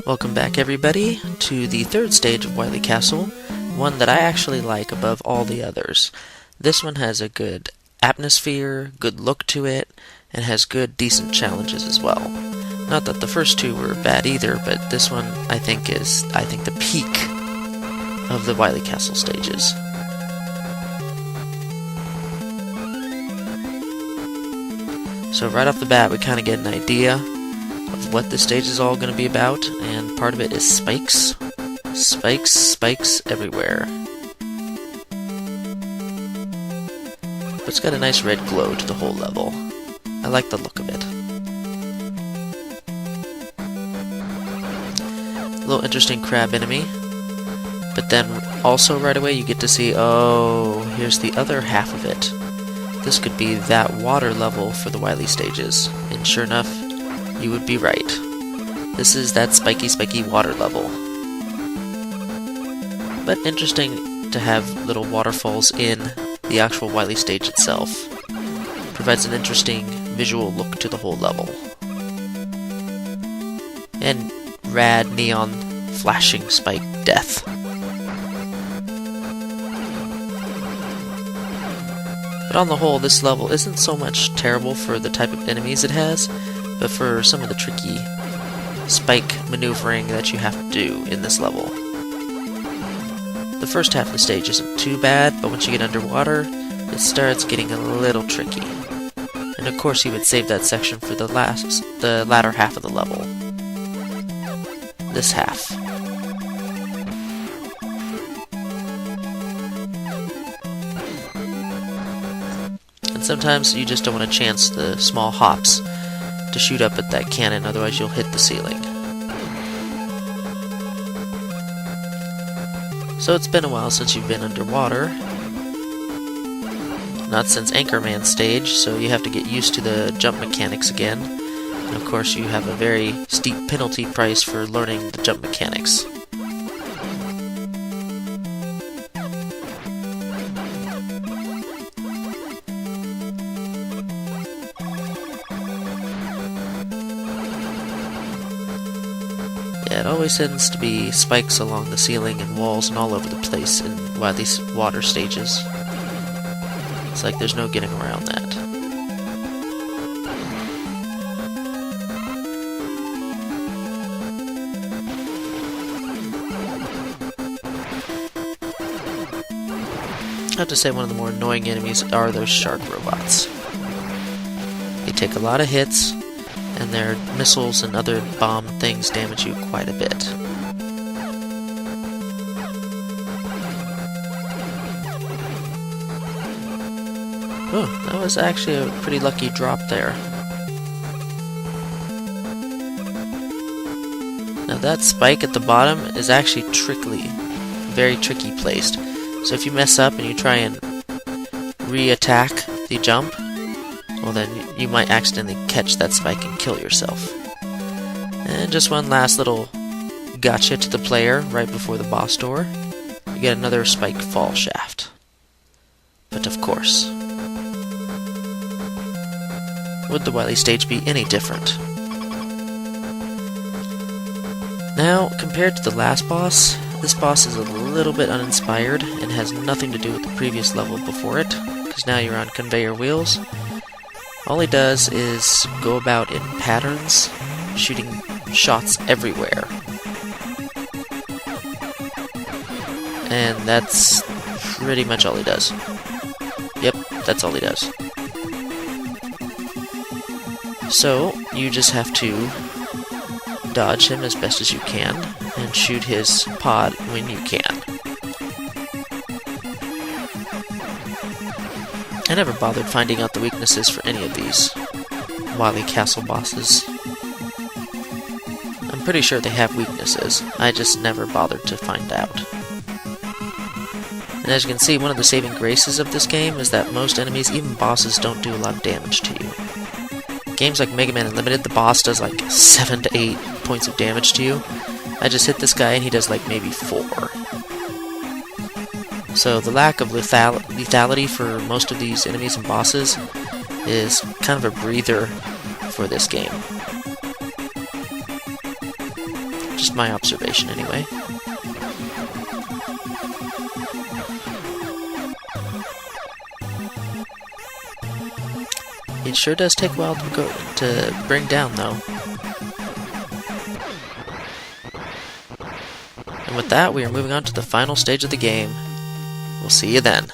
Welcome back everybody to the third stage of Wily Castle, one that I actually like above all the others. This one has a good atmosphere, good look to it, and has good decent challenges as well. Not that the first two were bad either, but this one I think is the peak of the Wily Castle stages. So right off the bat we kind of get an idea of what this stage is all going to be about, and part of it is spikes. Spikes, spikes everywhere. But it's got a nice red glow to the whole level. I like the look of it. A little interesting crab enemy. But then also right away you get to see, oh, here's the other half of it. This could be that water level for the Wily stages. And sure enough, you would be right. This is that spiky, spiky water level. But interesting to have little waterfalls in the actual Wily stage itself. Provides an interesting visual look to the whole level. And rad neon flashing spike death. But on the whole, this level isn't so much terrible for the type of enemies it has, but for some of the tricky spike maneuvering that you have to do in this level. The first half of the stage isn't too bad, but once you get underwater, it starts getting a little tricky. And of course you would save that section for the latter half of the level. This half. And sometimes you just don't want to chance the small hops to shoot up at that cannon, otherwise you'll hit the ceiling. So it's been a while since you've been underwater. Not since Anchorman stage, so you have to get used to the jump mechanics again. And of course you have a very steep penalty price for learning the jump mechanics. Yeah, it always tends to be spikes along the ceiling and walls and all over the place in these water stages. It's like there's no getting around that. I have to say one of the more annoying enemies are those shark robots. They take a lot of hits, and their missiles and other bomb things damage you quite a bit. Oh, that was actually a pretty lucky drop there. Now that spike at the bottom is actually very tricky placed. So if you mess up and you try and re-attack the jump, well then you might accidentally catch that spike and kill yourself. And just one last little gotcha to the player right before the boss door. You get another spike fall shaft. But of course, would the Wily stage be any different? Now, compared to the last boss, this boss is a little bit uninspired and has nothing to do with the previous level before it, because now you're on conveyor wheels. All he does is go about in patterns, shooting shots everywhere. And that's pretty much all he does. Yep, that's all he does. So, you just have to dodge him as best as you can, and shoot his pod when you can. I never bothered finding out the weaknesses for any of these Wily Castle bosses. I'm pretty sure they have weaknesses, I just never bothered to find out. And as you can see, one of the saving graces of this game is that most enemies, even bosses, don't do a lot of damage to you. Games like Megaman Unlimited, the boss does like 7 to 8 points of damage to you. I just hit this guy and he does like maybe 4. So the lack of lethality for most of these enemies and bosses is kind of a breather for this game. Just my observation, anyway. It sure does take a while to bring down, though. And with that, we are moving on to the final stage of the game. We'll see you then.